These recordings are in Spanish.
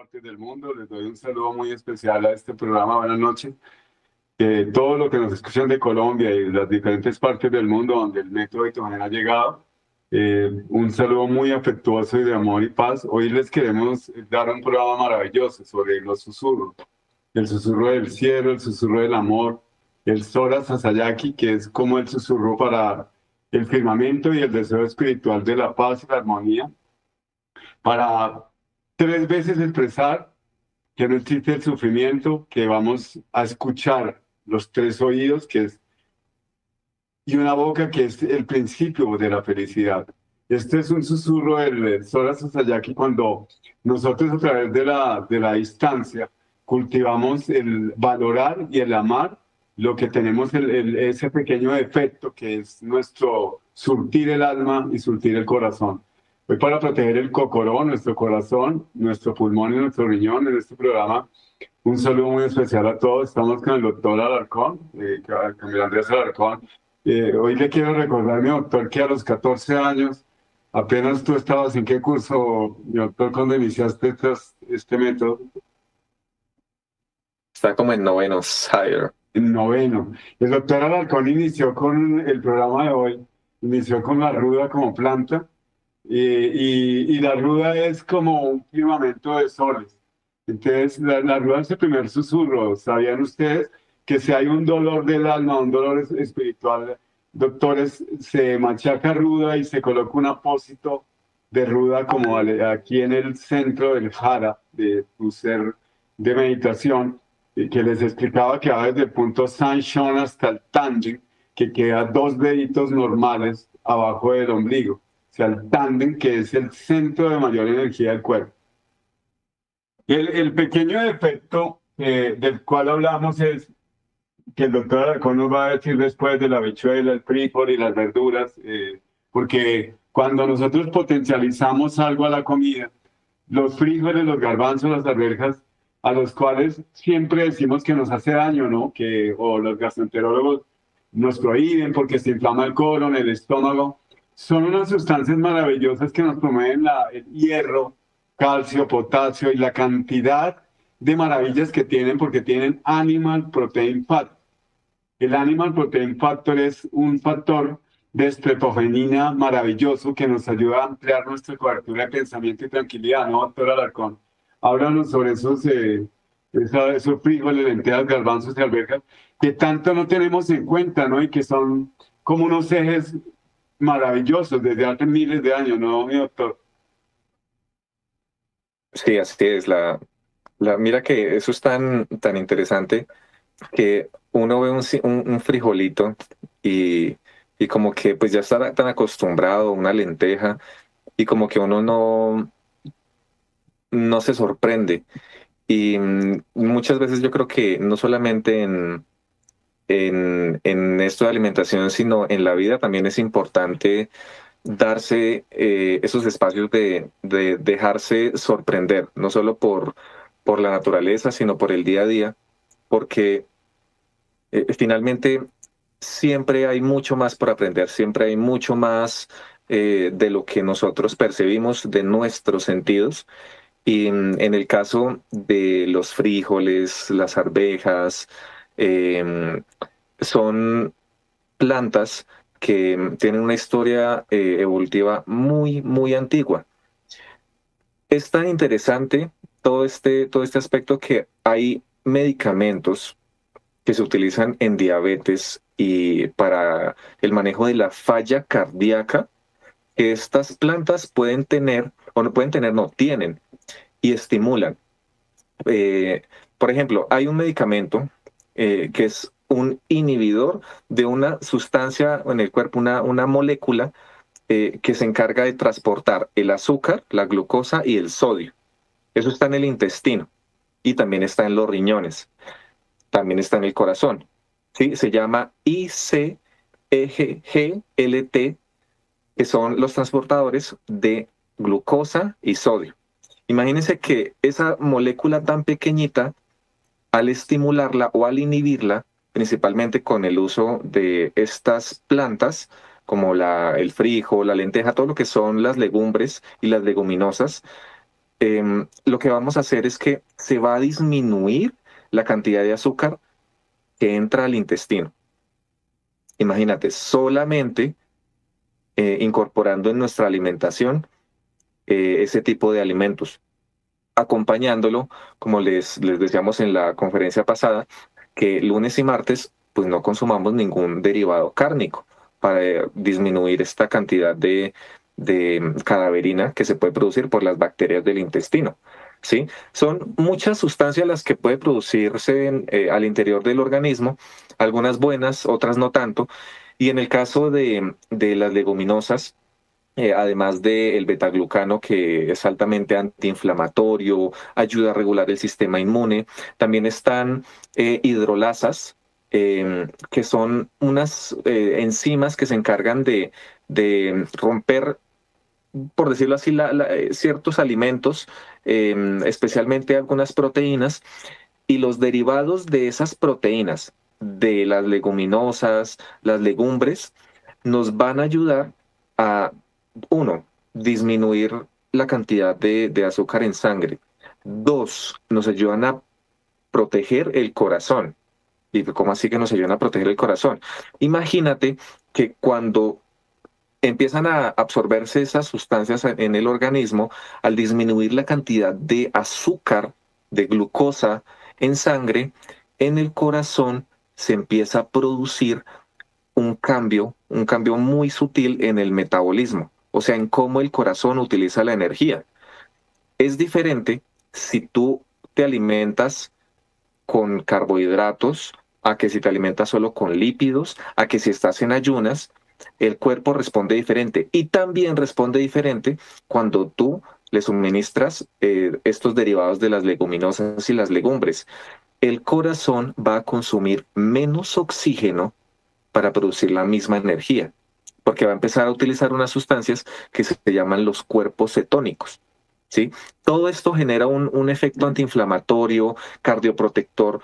partes del mundo. Les doy un saludo muy especial a este programa. Buenas noches. Todo lo que nos escuchan de Colombia y las diferentes partes del mundo donde el método Itogen ha llegado, un saludo muy afectuoso y de amor y paz. Hoy les queremos dar un programa maravilloso sobre los susurros. El susurro del cielo, el susurro del amor, el Sora Sasayaki, que es como el susurro para el firmamento y el deseo espiritual de la paz y la armonía, para tres veces expresar que no existe el sufrimiento, que vamos a escuchar los tres oídos, y una boca, que es el principio de la felicidad. Este es un susurro del Sora Sasayaki cuando nosotros a través de la distancia cultivamos el valorar y el amar lo que tenemos, ese pequeño defecto que es nuestro surtir el alma y surtir el corazón. Hoy, para proteger el cocorón, nuestro corazón, nuestro pulmón y nuestro riñón, en este programa, un saludo muy especial a todos. Estamos con el doctor Alarcón, Camilo Andrés Alarcón. Hoy le quiero recordar, mi doctor, que a los 14 años, apenas tú estabas en qué curso, mi doctor, cuando iniciaste este método. Está como en noveno, Sire. En noveno. El doctor Alarcón inició con el programa de hoy, inició con la ruda como planta, y la ruda es como un firmamento de soles. Entonces, la ruda es el primer susurro. ¿Sabían ustedes que si hay un dolor del alma, un dolor espiritual, doctores, se machaca ruda y se coloca un apósito de ruda como aquí en el centro del jara, de tu ser de meditación, y que les explicaba que va desde el punto Sanshon hasta el Tandem, que queda dos deditos normales abajo del ombligo. O sea, el Tandem, que es el centro de mayor energía del cuerpo. El pequeño defecto del cual hablamos es que el doctor Alarcón nos va a decir después de la habichuela, el frijol y las verduras, porque cuando nosotros potencializamos algo a la comida, los frijoles, los garbanzos, las arvejas, a los cuales siempre decimos que nos hace daño, ¿no? O los gastroenterólogos nos prohíben porque se inflama el colon, el estómago. Son unas sustancias maravillosas que nos promueven el hierro, calcio, potasio y la cantidad de maravillas que tienen, porque tienen Animal Protein Fat. El Animal Protein Factor es un factor de estreptogenina maravilloso que nos ayuda a ampliar nuestra cobertura de pensamiento y tranquilidad, ¿no, doctor Alarcón? Háblanos sobre esos frijoles, lentejas, garbanzos y arvejas que tanto no tenemos en cuenta, ¿no? Y que son como unos ejes maravillosos desde hace miles de años, ¿no, mi doctor? Sí, así es. Mira que eso es tan interesante que uno ve un frijolito y, y como que pues ya está tan acostumbrado a una lenteja y como que uno no se sorprende. Y muchas veces yo creo que no solamente en esto de alimentación, sino en la vida también es importante darse esos espacios de dejarse sorprender, no solo por la naturaleza, sino por el día a día, porque finalmente siempre hay mucho más por aprender, siempre hay mucho más de lo que nosotros percibimos de nuestros sentidos. Y en el caso de los frijoles, las arvejas, em, son plantas que tienen una historia evolutiva muy antigua. Es tan interesante todo este aspecto que hay medicamentos que se utilizan en diabetes y para el manejo de la falla cardíaca, que estas plantas pueden tener, o no pueden tener, no, tienen y estimulan. Eh, por ejemplo, hay un medicamento que es un inhibidor de una sustancia en el cuerpo, una molécula que se encarga de transportar el azúcar, la glucosa y el sodio. Eso está en el intestino y también está en los riñones, también está en el corazón. ¿Sí? Se llama ICEGLT, que son los transportadores de glucosa y sodio. Imagínense que esa molécula tan pequeñita, al estimularla o al inhibirla, principalmente con el uso de estas plantas, como el frijol, la lenteja, todo lo que son las legumbres y las leguminosas, lo que vamos a hacer es que se va a disminuir la cantidad de azúcar que entra al intestino. Imagínate, solamente incorporando en nuestra alimentación ese tipo de alimentos, acompañándolo, como les decíamos en la conferencia pasada, que lunes y martes pues no consumamos ningún derivado cárnico para disminuir esta cantidad de cadaverina que se puede producir por las bacterias del intestino. ¿Sí? Son muchas sustancias las que puede producirse al interior del organismo, algunas buenas, otras no tanto. Y en el caso de las leguminosas, además del betaglucano, que es altamente antiinflamatorio, ayuda a regular el sistema inmune. También están hidrolasas, que son unas enzimas que se encargan de romper, por decirlo así, ciertos alimentos, especialmente algunas proteínas, y los derivados de esas proteínas, de las leguminosas, las legumbres, nos van a ayudar a, uno, disminuir la cantidad de azúcar en sangre. Dos, nos ayudan a proteger el corazón. ¿Y cómo así que nos ayudan a proteger el corazón? Imagínate que cuando empiezan a absorberse esas sustancias en el organismo, al disminuir la cantidad de azúcar, de glucosa en sangre, en el corazón se empieza a producir un cambio muy sutil en el metabolismo, o sea, en cómo el corazón utiliza la energía. Es diferente si tú te alimentas con carbohidratos, a que si te alimentas solo con lípidos, a que si estás en ayunas, el cuerpo responde diferente y también responde diferente cuando tú le suministras estos derivados de las leguminosas y las legumbres. El corazón va a consumir menos oxígeno para producir la misma energía, porque va a empezar a utilizar unas sustancias que se llaman los cuerpos cetónicos. ¿Sí? Todo esto genera un efecto antiinflamatorio, cardioprotector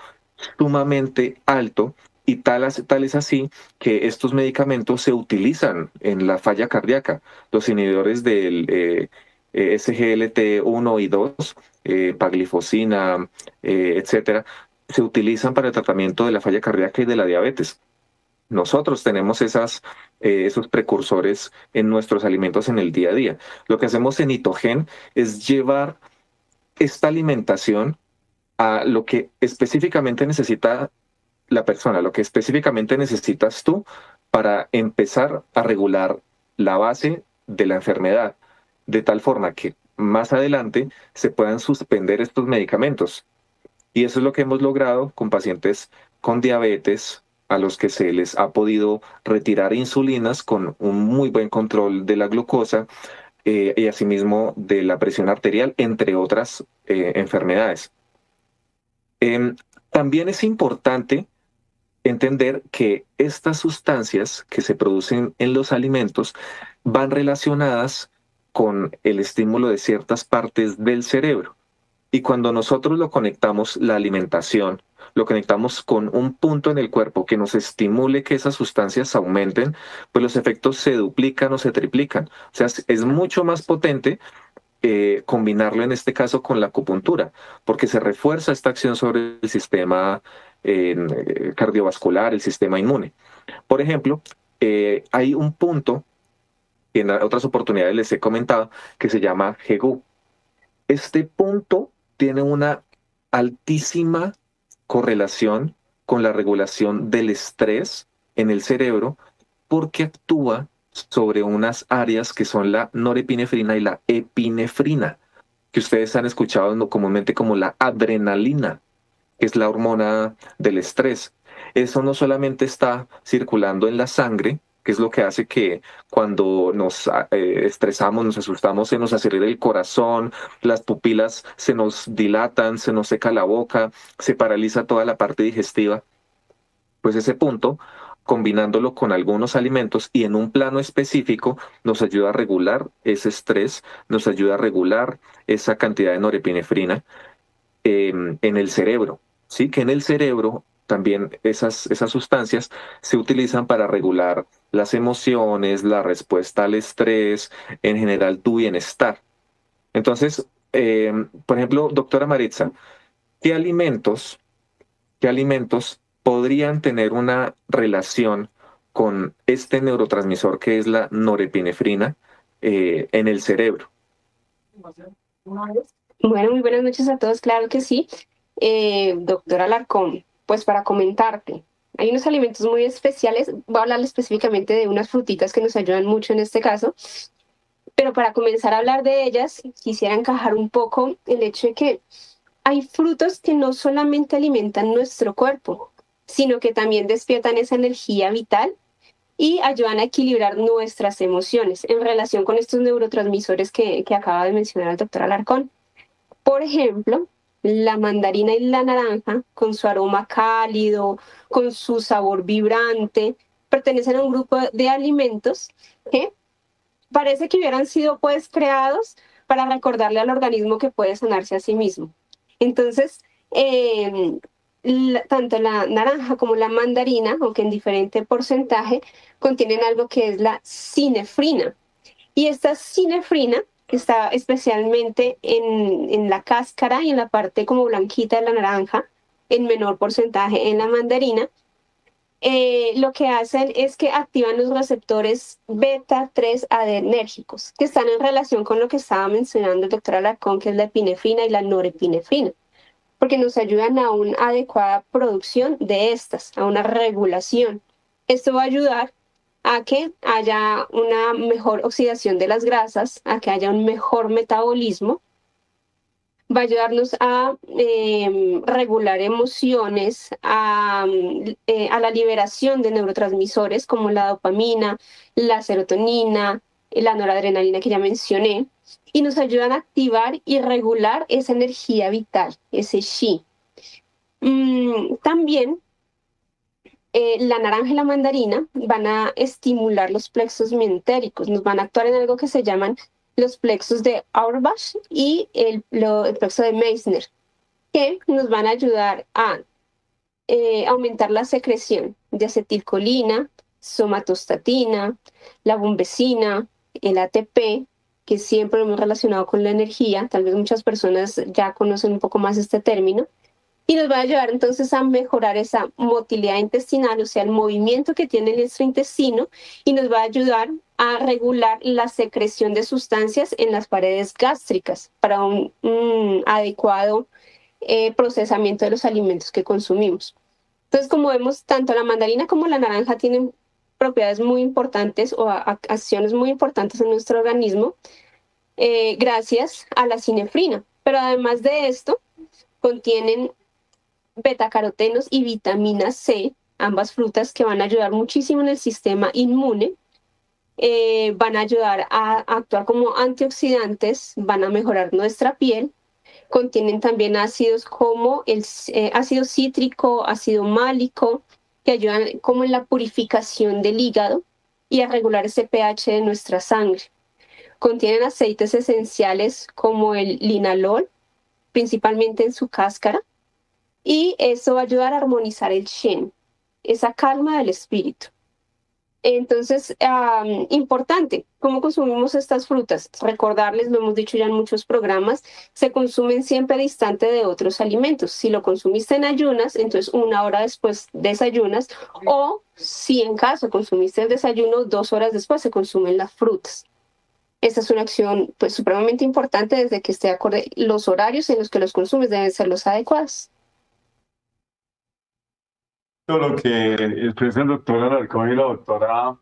sumamente alto y tal es así que estos medicamentos se utilizan en la falla cardíaca. Los inhibidores del SGLT1 y 2, paglifosina, etcétera, se utilizan para el tratamiento de la falla cardíaca y de la diabetes. Nosotros tenemos esos precursores en nuestros alimentos en el día a día. Lo que hacemos en Itogen es llevar esta alimentación a lo que específicamente necesita la persona, lo que específicamente necesitas tú para empezar a regular la base de la enfermedad, de tal forma que más adelante se puedan suspender estos medicamentos. Y eso es lo que hemos logrado con pacientes con diabetes, a los que se les ha podido retirar insulinas con un muy buen control de la glucosa y asimismo de la presión arterial, entre otras enfermedades. Em, También es importante entender que estas sustancias que se producen en los alimentos van relacionadas con el estímulo de ciertas partes del cerebro. Y cuando nosotros lo conectamos, la alimentación, lo conectamos con un punto en el cuerpo que nos estimule que esas sustancias aumenten, pues los efectos se duplican o se triplican. O sea, es mucho más potente combinarlo en este caso con la acupuntura, porque se refuerza esta acción sobre el sistema cardiovascular, el sistema inmune. Por ejemplo, hay un punto que en otras oportunidades les he comentado que se llama Hegu. Este punto tiene una altísima correlación con la regulación del estrés en el cerebro porque actúa sobre unas áreas que son la norepinefrina y la epinefrina, que ustedes han escuchado comúnmente como la adrenalina, que es la hormona del estrés. Eso no solamente está circulando en la sangre, que es lo que hace que cuando nos estresamos, nos asustamos, se nos acelera el corazón, las pupilas se nos dilatan, se nos seca la boca, se paraliza toda la parte digestiva. Pues ese punto, combinándolo con algunos alimentos y en un plano específico, nos ayuda a regular ese estrés, nos ayuda a regular esa cantidad de norepinefrina en el cerebro, ¿sí? Que en el cerebro también esas sustancias se utilizan para regular las emociones, la respuesta al estrés, en general tu bienestar. Entonces, por ejemplo, doctora Maritza, ¿qué alimentos, qué alimentos podrían tener una relación con este neurotransmisor que es la norepinefrina en el cerebro? Bueno, muy buenas noches a todos, claro que sí. Doctora Alarcón, pues para comentarte, hay unos alimentos muy especiales, voy a hablar específicamente de unas frutitas que nos ayudan mucho en este caso, pero para comenzar a hablar de ellas, quisiera encajar un poco el hecho de que hay frutos que no solamente alimentan nuestro cuerpo, sino que también despiertan esa energía vital y ayudan a equilibrar nuestras emociones en relación con estos neurotransmisores que acaba de mencionar el doctor Alarcón. Por ejemplo, la mandarina y la naranja, con su aroma cálido, con su sabor vibrante, pertenecen a un grupo de alimentos que parece que hubieran sido pues creados para recordarle al organismo que puede sanarse a sí mismo. Entonces, tanto la naranja como la mandarina, aunque en diferente porcentaje, contienen algo que es la cinefrina. Y esta cinefrina está especialmente en la cáscara y en la parte como blanquita de la naranja, en menor porcentaje en la mandarina. Lo que hacen es que activan los receptores beta 3 adrenérgicos, que están en relación con lo que estaba mencionando el doctor Alarcón, que es la epinefrina y la norepinefrina, porque nos ayudan a una adecuada producción de estas, a una regulación. Esto va a ayudar a que haya una mejor oxidación de las grasas, a que haya un mejor metabolismo, va a ayudarnos a regular emociones, a la liberación de neurotransmisores como la dopamina, la serotonina, la noradrenalina que ya mencioné, y nos ayudan a activar y regular esa energía vital, ese chi. También la naranja y la mandarina van a estimular los plexos mientéricos, nos van a actuar en algo que se llaman los plexos de Auerbach y el plexo de Meissner, que nos van a ayudar a aumentar la secreción de acetilcolina, somatostatina, la bumbecina, el ATP, que siempre lo hemos relacionado con la energía, tal vez muchas personas ya conocen un poco más este término, y nos va a ayudar entonces a mejorar esa motilidad intestinal, o sea, el movimiento que tiene nuestro intestino, y nos va a ayudar a regular la secreción de sustancias en las paredes gástricas para un adecuado procesamiento de los alimentos que consumimos. Entonces, como vemos, tanto la mandarina como la naranja tienen propiedades muy importantes o acciones muy importantes en nuestro organismo gracias a la cinefrina. Pero además de esto, contienen betacarotenos y vitamina C, ambas frutas que van a ayudar muchísimo en el sistema inmune, van a ayudar a actuar como antioxidantes, van a mejorar nuestra piel. Contienen también ácidos como el ácido cítrico, ácido málico, que ayudan como en la purificación del hígado y a regular ese pH de nuestra sangre. Contienen aceites esenciales como el linalol, principalmente en su cáscara, y eso va a ayudar a armonizar el Shen, esa calma del espíritu. Entonces, importante, ¿cómo consumimos estas frutas? Recordarles, lo hemos dicho ya en muchos programas, se consumen siempre distante de otros alimentos. Si lo consumiste en ayunas, entonces 1 hora después desayunas, o si en caso consumiste el desayuno, 2 horas después se consumen las frutas. Esta es una acción pues supremamente importante desde que esté acorde. Los horarios en los que los consumes deben ser los adecuados. Todo lo que expresa el doctor Alarcón y la doctora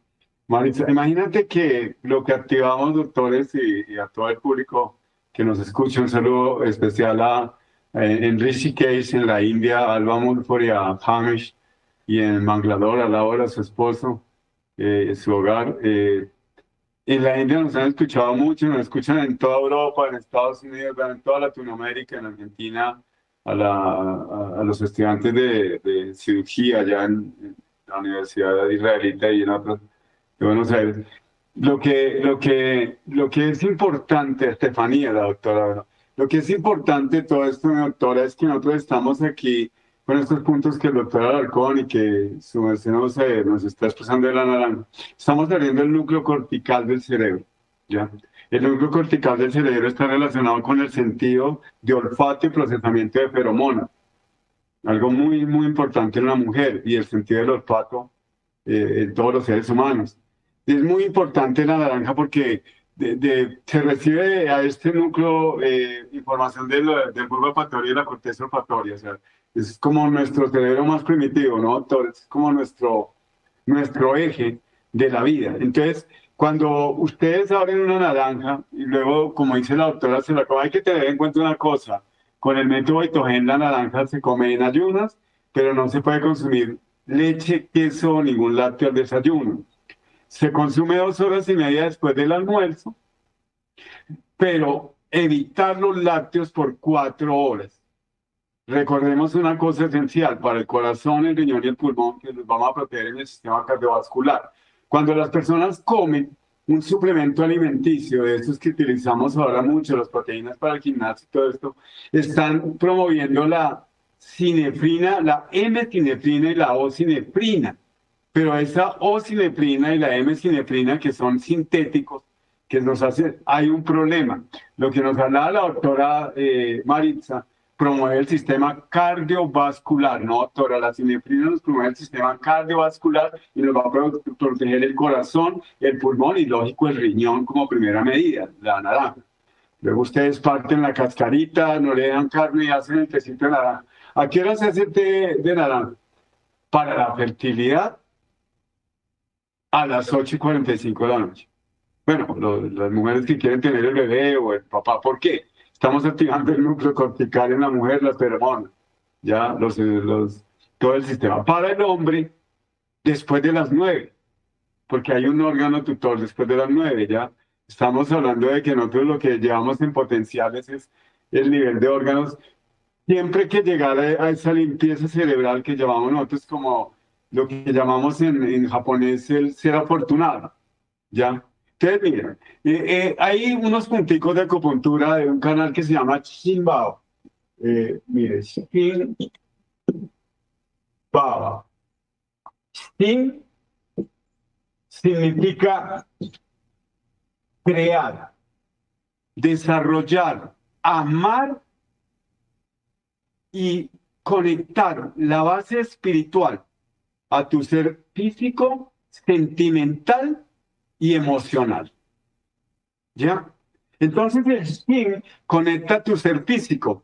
Maritza. Imagínate que lo que activamos, doctores, y a todo el público que nos escucha, un saludo especial en Rishikesh, en la India, a Alba Mulford y a Hamish, y en Mangalore, a Laura, su esposo, su hogar. En la India nos han escuchado mucho, nos escuchan en toda Europa, en Estados Unidos, en toda Latinoamérica, en Argentina, a los estudiantes de cirugía allá en la Universidad Israelita y en otros de Buenos Aires. Lo que es importante, Estefanía, la doctora, bueno, lo que es importante de todo esto, mi doctora, es que nosotros estamos aquí con estos puntos que el doctor Alarcón y que su merced nos está expresando de la naranja. Estamos abriendo el núcleo cortical del cerebro, ¿ya? El núcleo cortical del cerebro está relacionado con el sentido de olfato y procesamiento de feromonas, algo muy, muy importante en la mujer, y el sentido del olfato en todos los seres humanos. Y es muy importante la naranja porque se recibe a este núcleo información del bulbo olfatorio y la corteza olfatoria. O sea, es como nuestro cerebro más primitivo, ¿no, doctor? Es como nuestro eje de la vida. Entonces, cuando ustedes abren una naranja y luego, como dice la doctora, se la acaba, hay que tener en cuenta una cosa. Con el método Itogen, la naranja se come en ayunas, pero no se puede consumir leche, queso o ningún lácteo al desayuno. Se consume 2 horas y media después del almuerzo, pero evitar los lácteos por 4 horas. Recordemos una cosa esencial para el corazón, el riñón y el pulmón, que nos vamos a proteger en el sistema cardiovascular. Cuando las personas comen un suplemento alimenticio, de esos que utilizamos ahora mucho, las proteínas para el gimnasio y todo esto, están promoviendo la cinefrina, la M-cinefrina y la O-cinefrina. Pero esa O-cinefrina y la M-cinefrina, que son sintéticos, que nos hace, hay un problema. Lo que nos hablaba la doctora Maritza, promueve el sistema cardiovascular, ¿no, doctora? La cinefrina nos promueve el sistema cardiovascular y nos va a proteger el corazón, el pulmón y, lógico, el riñón como primera medida, la naranja. Luego ustedes parten la cascarita, no le dan carne y hacen el tecito de naranja. ¿A qué hora se hace el té de naranja? Para la fertilidad, a las 8:45 de la noche. Bueno, las mujeres que quieren tener el bebé o el papá, ¿por qué? Estamos activando el núcleo cortical en la mujer, las feromonas, ya todo el sistema. Para el hombre, después de las 9, porque hay un órgano tutor después de las 9, ya. Estamos hablando de que nosotros lo que llevamos en potenciales es el nivel de órganos. Siempre que llegar a esa limpieza cerebral que llamamos nosotros como lo que llamamos en japonés el ser afortunado, ¿ya? Entonces, miren, hay unos punticos de acupuntura de un canal que se llama Shinbao. Mire, Shinbao. Shin significa crear, desarrollar, amar y conectar la base espiritual a tu ser físico, sentimental y emocional. ¿Ya? Entonces el Shin conecta tu ser físico,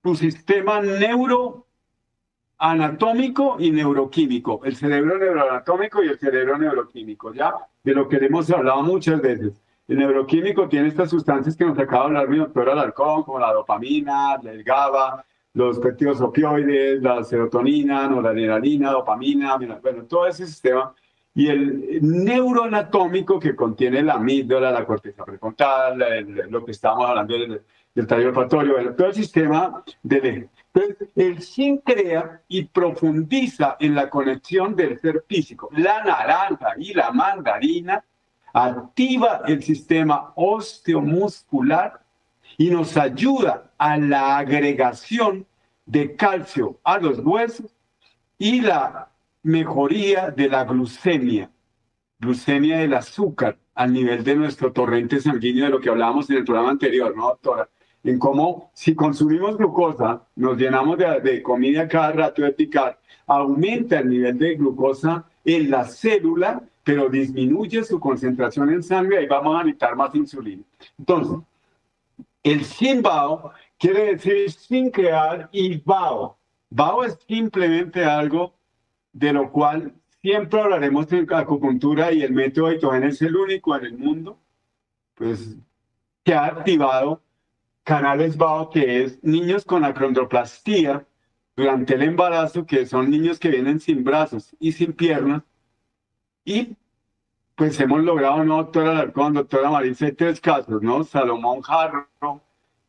tu sistema neuroanatómico y neuroquímico, el cerebro neuroanatómico y el cerebro neuroquímico, ¿ya? De lo que hemos hablado muchas veces. El neuroquímico tiene estas sustancias que nos acaba de hablar mi doctor Alarcón, como la dopamina, el GABA, los péptidos opioides, la serotonina, noradrenalina, dopamina, bueno, todo ese sistema. Y el neuroanatómico que contiene la amígdala, la corteza prefrontal, lo que estábamos hablando del tallo olfatorio, todo el sistema del eje. Entonces, el Shin crea y profundiza en la conexión del ser físico. La naranja y la mandarina activa el sistema osteomuscular y nos ayuda a la agregación de calcio a los huesos y la mejoría de la glucemia del azúcar al nivel de nuestro torrente sanguíneo, de lo que hablábamos en el programa anterior, ¿no, doctora? En cómo si consumimos glucosa, nos llenamos de comida cada rato de picar, aumenta el nivel de glucosa en la célula, pero disminuye su concentración en sangre y vamos a necesitar más insulina. Entonces, el Shinbao quiere decir sin crear y Bao. Bao es simplemente algo de lo cual siempre hablaremos en acupuntura y el método Itogen es el único en el mundo pues, que ha activado canales Bao, que es niños con acondroplastía durante el embarazo, que son niños que vienen sin brazos y sin piernas. Y pues hemos logrado, ¿no, doctora Alarcón, doctora Marisa? Hay 3 casos, ¿no? Salomón Jarro,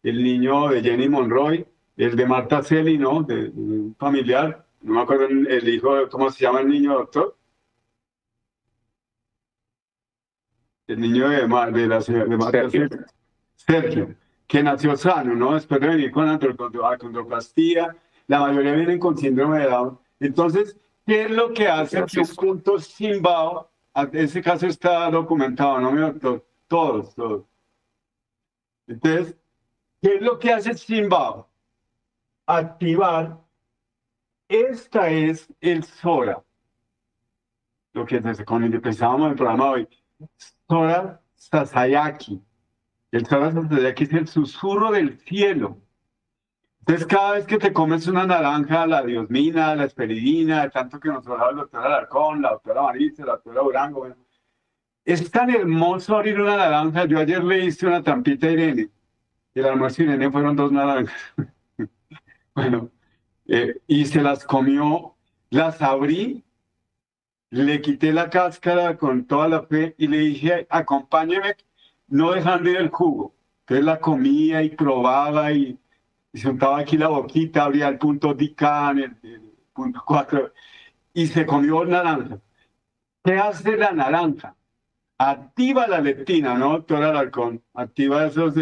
el niño de Jenny Monroy, el de Marta Celi, ¿no? De un familiar. No me acuerdo el hijo, ¿cómo se llama el niño, doctor? El niño de Marta Celi. Sergio, que nació sano, ¿no? Después de venir con acondroplastía, la mayoría vienen con síndrome de Down. Entonces, ¿qué es lo que hace que un punto Shinbao? Ese caso está documentado, ¿no, mi doctor? Todos. Entonces, ¿qué es lo que hace Zimbabue? Activar, esta es el Sora, lo que con el que pensábamos en el programa hoy, Sora Sasayaki. El Sora Sasayaki es el susurro del cielo. Entonces, cada vez que te comes una naranja, la diosmina, la esperidina, de tanto que nos hablaba el doctor Alarcón, la doctora Marisa, la doctora Urango, bueno, es tan hermoso abrir una naranja. Yo ayer le hice una trampita a Irene. El almuerzo de Irene fueron 2 naranjas. Bueno, y se las comió, las abrí, le quité la cáscara con toda la fe y le dije, acompáñeme, no dejando ir el jugo. Entonces la comía y probaba y se untaba aquí la boquita, abría el punto Dican, el punto 4 y se comió naranja. ¿Qué hace la naranja? Activa la leptina, ¿no, doctor Alarcón? Activa esos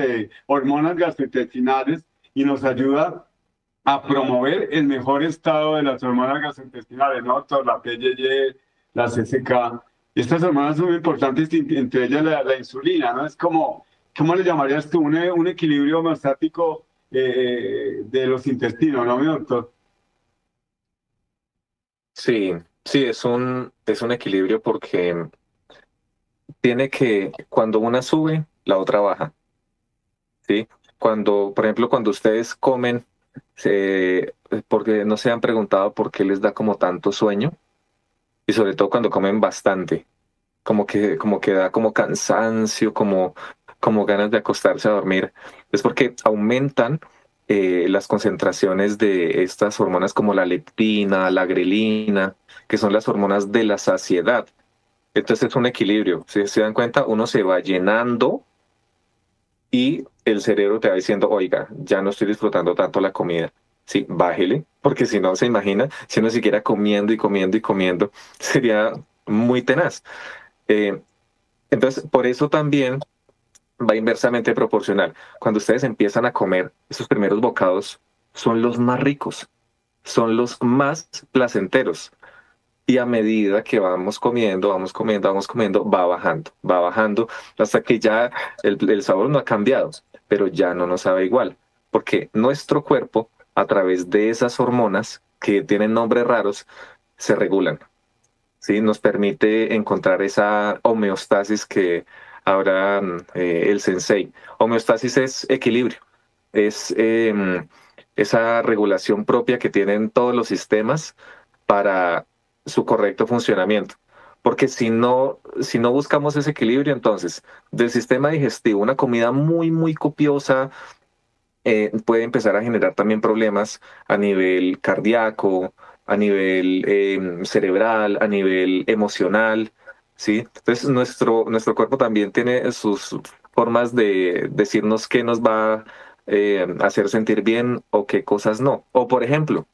hormonas gastrointestinales y nos ayuda a promover el mejor estado de las hormonas gastrointestinales, ¿no, doctor? La PYY, la CCK. Estas hormonas son muy importantes, entre ellas la insulina, ¿no? Es como, ¿cómo le llamarías tú? Un equilibrio homeostático de los intestinos, ¿no, mi doctor? Sí, sí, es un equilibrio porque tiene que, cuando una sube, la otra baja, ¿sí? Cuando, por ejemplo, cuando ustedes comen, porque no se han preguntado por qué les da como tanto sueño, y sobre todo cuando comen bastante, como que da como cansancio, como ganas de acostarse a dormir, es porque aumentan las concentraciones de estas hormonas como la leptina, la grelina, que son las hormonas de la saciedad. Entonces es un equilibrio. Si se dan cuenta, uno se va llenando y el cerebro te va diciendo, oiga, ya no estoy disfrutando tanto la comida. Sí, bájele, porque si no se imagina, si uno siguiera comiendo y comiendo y comiendo, sería muy tenaz. Eh, entonces, por eso también va inversamente proporcional. Cuando ustedes empiezan a comer, esos primeros bocados son los más ricos, son los más placenteros. Y a medida que vamos comiendo, vamos comiendo, vamos comiendo, va bajando, hasta que ya el sabor no ha cambiado, pero ya no nos sabe igual, porque nuestro cuerpo, a través de esas hormonas que tienen nombres raros, se regulan, ¿sí? Nos permite encontrar esa homeostasis que habla el sensei. Homeostasis es equilibrio, es esa regulación propia que tienen todos los sistemas para su correcto funcionamiento. Porque si no buscamos ese equilibrio, entonces, del sistema digestivo, una comida muy, muy copiosa puede empezar a generar también problemas a nivel cardíaco, a nivel cerebral, a nivel emocional, ¿sí? Entonces, nuestro cuerpo también tiene sus formas de decirnos qué nos va a hacer sentir bien o qué cosas no. O, por ejemplo,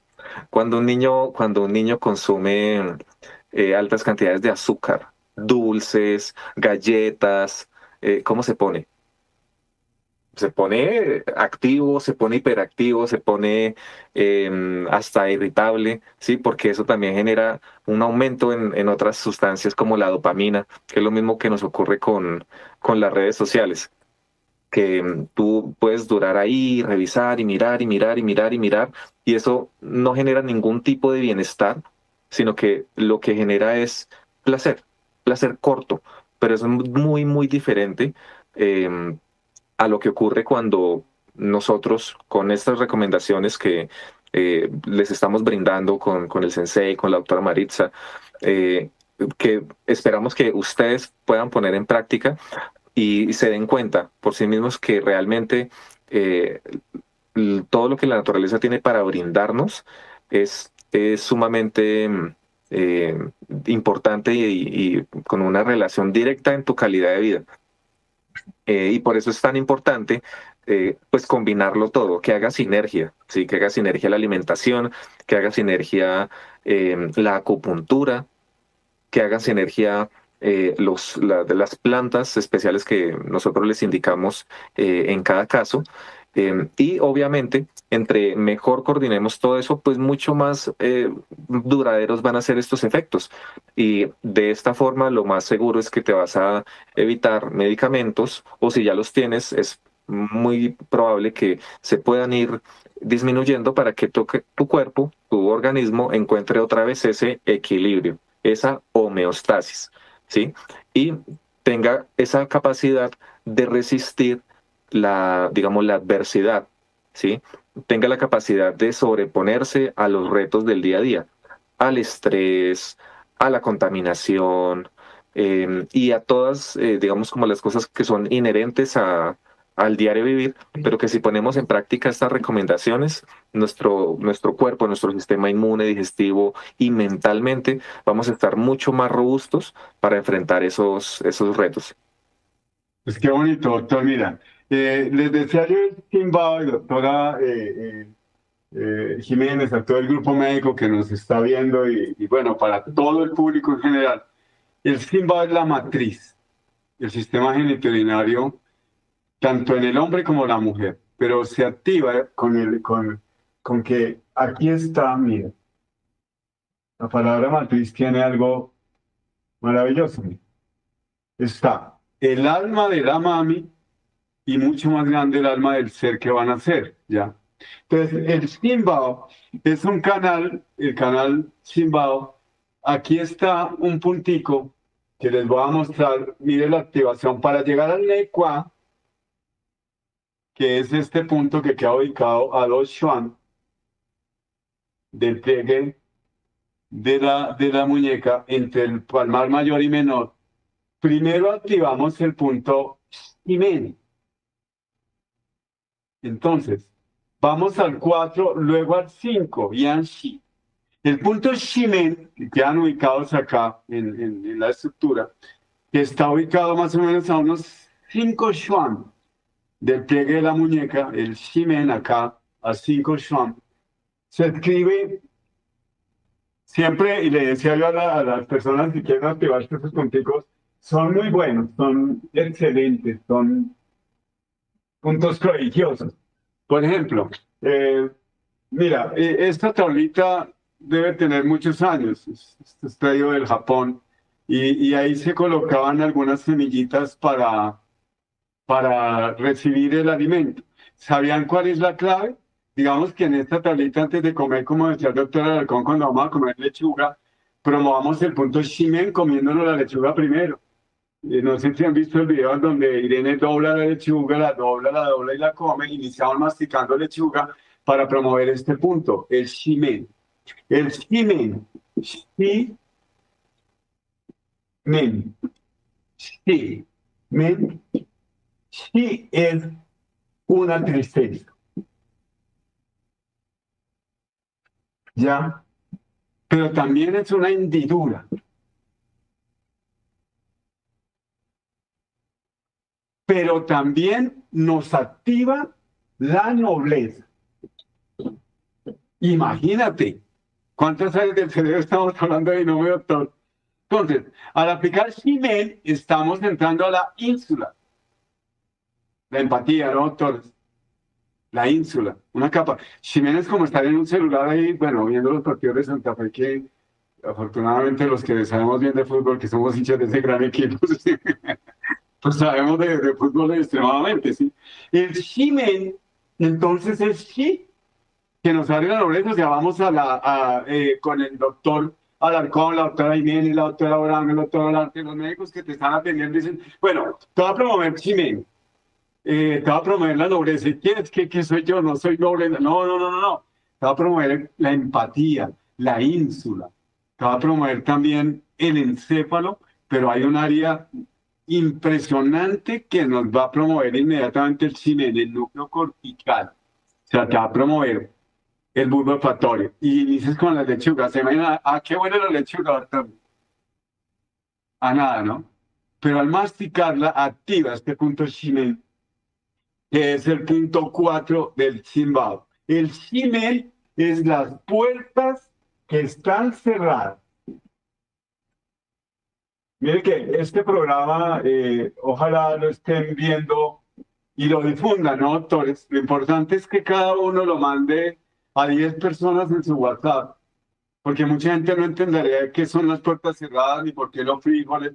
cuando un niño consume altas cantidades de azúcar, dulces, galletas, ¿cómo se pone? Se pone activo, se pone hiperactivo, se pone hasta irritable, ¿sí? Porque eso también genera un aumento en otras sustancias como la dopamina, que es lo mismo que nos ocurre con las redes sociales, que tú puedes durar ahí, revisar y mirar y mirar y mirar y mirar, y eso no genera ningún tipo de bienestar, sino que lo que genera es placer, placer corto, pero es muy, muy diferente a lo que ocurre cuando nosotros, con estas recomendaciones que les estamos brindando con el sensei, con la doctora Maritza, eh, que esperamos que ustedes puedan poner en práctica y se den cuenta por sí mismos que realmente eh, todo lo que la naturaleza tiene para brindarnos es sumamente importante y con una relación directa en tu calidad de vida. Y por eso es tan importante pues combinarlo todo, que haga sinergia, ¿sí? Que haga sinergia la alimentación, que haga sinergia la acupuntura, que hagan sinergia de las plantas especiales que nosotros les indicamos en cada caso. Y obviamente, entre mejor coordinemos todo eso, pues mucho más duraderos van a ser estos efectos. Y de esta forma, lo más seguro es que te vas a evitar medicamentos o si ya los tienes, es muy probable que se puedan ir disminuyendo para que tu cuerpo, tu organismo, encuentre otra vez ese equilibrio, esa homeostasis, ¿sí? Y tenga esa capacidad de resistir digamos, la adversidad, ¿sí? Tenga la capacidad de sobreponerse a los retos del día a día, al estrés, a la contaminación, y a todas, digamos, como las cosas que son inherentes al diario vivir, pero que si ponemos en práctica estas recomendaciones, nuestro cuerpo, nuestro sistema inmune, digestivo y mentalmente, vamos a estar mucho más robustos para enfrentar esos retos. Pues qué bonito, doctor. Mira, les decía yo el Timbao y doctora Jiménez, a todo el grupo médico que nos está viendo y bueno, para todo el público en general. El Timbao es la matriz, el sistema genitourinario, tanto en el hombre como en la mujer, pero se activa con que aquí está, mira, la palabra matriz tiene algo maravilloso. Mira. Está el alma de la mami y mucho más grande el alma del ser que van a ser, ¿ya? Entonces, el Simbao es un canal, el canal Simbao. Aquí está un puntico que les voy a mostrar. Mire la activación para llegar al Neikwa, que es este punto que queda ubicado a 2 Xuan del pliegue de la muñeca entre el palmar mayor y menor. Primero activamos el punto Shimen. Entonces, vamos al 4, luego al 5, Yanxi. El punto Shimen, que quedan ubicados acá en la estructura, que está ubicado más o menos a unos 5 Xuan del pliegue de la muñeca, el Shimen acá a 5 Xuan, se escribe siempre, y le decía yo a las personas que quieren activar estos punticos, son muy buenos, son excelentes, son puntos prodigiosos. Por ejemplo, mira, esta tablita debe tener muchos años, esto es traído del Japón, y ahí se colocaban algunas semillitas para recibir el alimento. ¿Sabían cuál es la clave? Digamos que en esta tablita, antes de comer, como decía el doctor Alarcón, cuando vamos a comer lechuga, promovamos el punto Shimen comiéndonos la lechuga primero. No sé si han visto el video donde Irene dobla la lechuga, la dobla y la come. Iniciaban masticando lechuga para promover este punto, el shimen. El shimen, shimen, shimen, shi es una tristeza. ¿Ya? Pero también es una hendidura. Pero también nos activa la nobleza. Imagínate, ¿cuántas áreas del cerebro estamos hablando de no, doctor? Entonces, al aplicar Shimen, estamos entrando a la ínsula. La empatía, ¿no, doctores? La ínsula, una capa. Shimen es como estar en un celular ahí, bueno, viendo los partidos de Santa Fe, que afortunadamente los que sabemos bien de fútbol, que somos hinchas de ese gran equipo, pues sabemos de fútbol extremadamente, ¿sí? El Shimen, entonces es Shi, que nos abre la nobleza, o sea, vamos con el doctor Alarcón, la doctora Jiménez, la doctora Orán, el doctor Olarte, los médicos que te están atendiendo dicen, bueno, te va a promover Shimen, te va a promover la nobleza. ¿Y quién es que soy yo? No soy noble. No, no, no, no, no. Te va a promover la empatía, la ínsula. Te va a promover también el encéfalo, pero hay un área impresionante que nos va a promover inmediatamente el Shimen, el núcleo cortical. O sea, te va a promover el bulbo olfatorio. Y inicias con las lechugas. ¿Se imaginan? Ah, qué buena la lechuga, doctor. A nada, ¿no? Pero al masticarla, activa este punto Shimen, que es el punto 4 del Simbao. El Shimen es las puertas que están cerradas. Mire que este programa, ojalá lo estén viendo y lo difundan, ¿no, doctores? Lo importante es que cada uno lo mande a 10 personas en su WhatsApp, porque mucha gente no entendería qué son las puertas cerradas ni por qué los frijoles,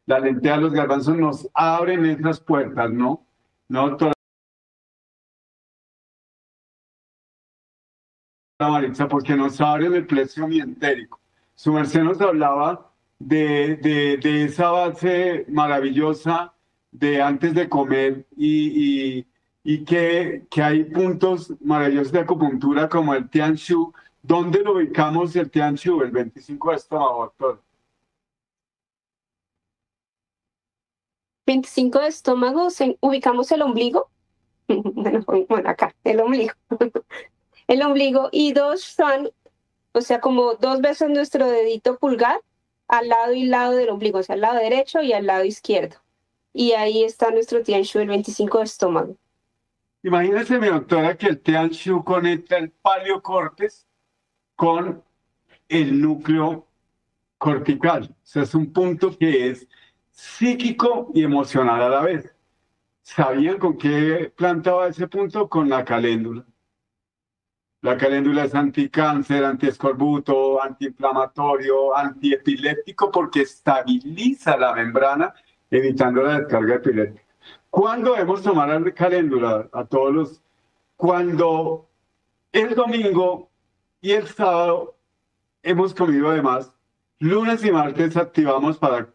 la lenteja, los garbanzos nos abren esas puertas, ¿no? No, doctor. Maritza, porque nos abren el plexo mientérico. Su merced nos hablaba de esa base maravillosa de antes de comer y que hay puntos maravillosos de acupuntura como el Tian Shu. ¿Dónde lo ubicamos el Tian Shu? El 25 de estómago, doctor. 25 de estómago, ubicamos el ombligo. Bueno, acá, el ombligo. El ombligo y dos son, o sea, como dos veces nuestro dedito pulgar al lado y lado del ombligo, o sea, al lado derecho y al lado izquierdo. Y ahí está nuestro Tian Shu, el 25 de estómago. Imagínese, mi doctora, que el Tian Shu conecta el paleocortes con el núcleo cortical. O sea, es un punto que es psíquico y emocional a la vez. ¿Sabían con qué planta va ese punto? Con la caléndula. La caléndula es anticáncer, antiescorbuto, antiinflamatorio, antiepiléptico porque estabiliza la membrana, evitando la descarga epiléptica. ¿Cuándo debemos tomar la caléndula? A todos los... Cuando el domingo y el sábado hemos comido además, lunes y martes activamos para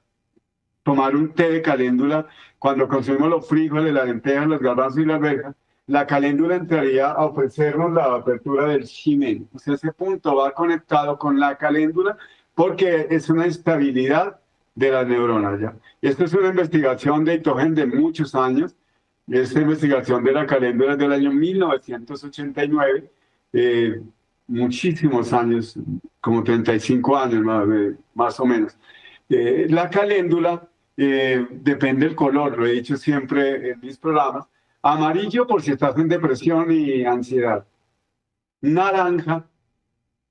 tomar un té de caléndula. Cuando consumimos los frijoles, las lentejas, los garbanzos y la arveja, la caléndula entraría a ofrecernos la apertura del shimen. O sea, ese punto va conectado con la caléndula porque es una estabilidad de las neuronas. ¿Ya? Esto es una investigación de Itogen de muchos años. Esta investigación de la caléndula es del año 1989, muchísimos años, como 35 años más o menos. La caléndula depende del color, lo he dicho siempre en mis programas. Amarillo por si estás en depresión y ansiedad. Naranja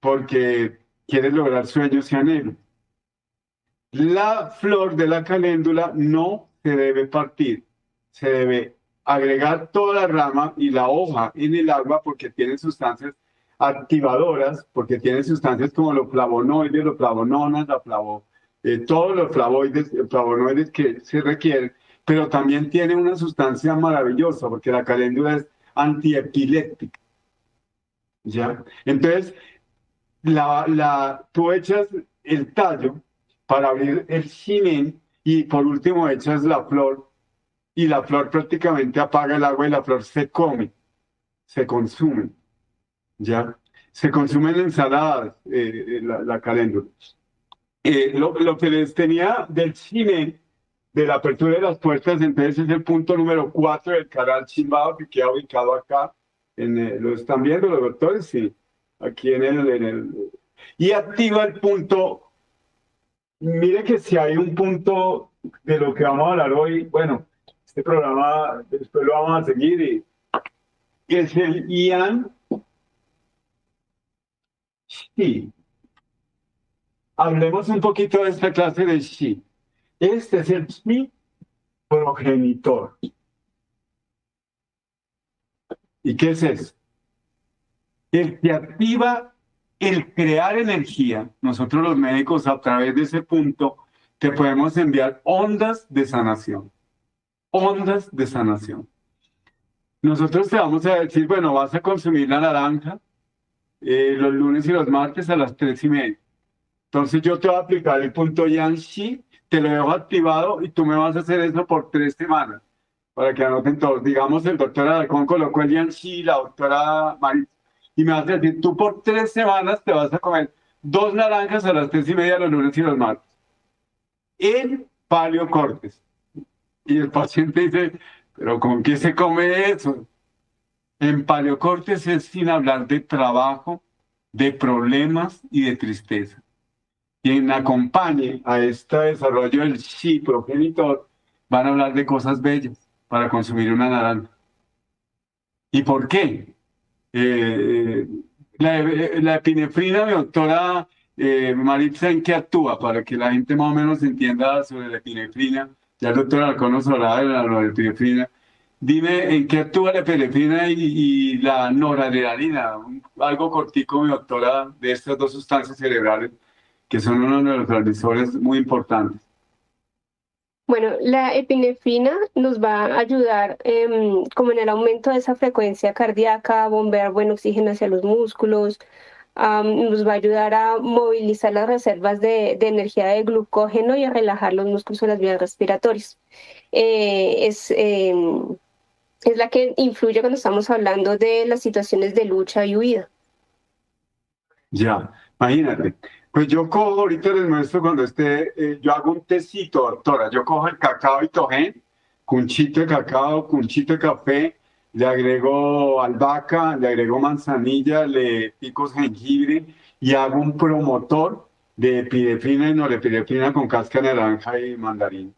porque quieres lograr sueños y anhelos. La flor de la caléndula no se debe partir, se debe agregar toda la rama y la hoja en el agua porque tiene sustancias activadoras, porque tiene sustancias como los flavonoides, los flavononas, todos los flavonoides que se requieren, pero también tiene una sustancia maravillosa porque la caléndula es antiepiléptica. ¿Ya? Entonces, tú echas el tallo para abrir el shimen y por último echas la flor y la flor prácticamente apaga el agua y la flor se come, se consume, ¿ya? Se consume en ensaladas la caléndula. Lo que les tenía del shimen, de la apertura de las puertas, entonces es el punto número 4 del canal chimbado que queda ubicado acá. ¿Lo están viendo los doctores? Sí, aquí y activa el punto. Mire que si hay un punto de lo que vamos a hablar hoy, bueno, este programa después lo vamos a seguir y es el Yan Shi. Hablemos un poquito de esta clase de Shi. Este es el Shi progenitor. ¿Y qué es eso? El que activa el crear energía. Nosotros los médicos a través de ese punto te podemos enviar ondas de sanación. Ondas de sanación. Nosotros te vamos a decir, bueno, vas a consumir la naranja los lunes y los martes a las 3:30. Entonces yo te voy a aplicar el punto Yan Shi, te lo dejo activado y tú me vas a hacer eso por 3 semanas. Para que anoten todos. Digamos, el doctor Alarcón colocó el Yan Shi, la doctora Maritza. Y me vas a decir, tú por 3 semanas te vas a comer 2 naranjas a las 3:30 los lunes y los martes. En paleocortes. Y el paciente dice, ¿pero con qué se come eso? En paleocortes es sin hablar de trabajo, de problemas y de tristeza. Quien acompañe a este desarrollo del Shi progenitor van a hablar de cosas bellas para consumir una naranja. ¿Y por qué? La epinefrina, mi doctora Maritza, ¿en qué actúa? Para que la gente más o menos entienda sobre la epinefrina. Ya el doctor Alarcón nos hablaba de la epinefrina. Dime, ¿en qué actúa la epinefrina y la noradrenalina? Algo cortico, mi doctora, de estas dos sustancias cerebrales que son unos neurotransmisores muy importantes. Bueno, la epinefrina nos va a ayudar como en el aumento de esa frecuencia cardíaca, a bombear buen oxígeno hacia los músculos, nos va a ayudar a movilizar las reservas de energía de glucógeno y a relajar los músculos de las vías respiratorias. Es la que influye cuando estamos hablando de las situaciones de lucha y huida. Ya, imagínate. Pues yo cojo, ahorita les muestro cuando yo hago un tecito, doctora. Yo cojo el cacao y tojen, cunchito de cacao, cunchito de café, le agrego albahaca, le agrego manzanilla, le pico jengibre y hago un promotor de epinefrina y norepinefrina con cáscara de naranja y mandarín.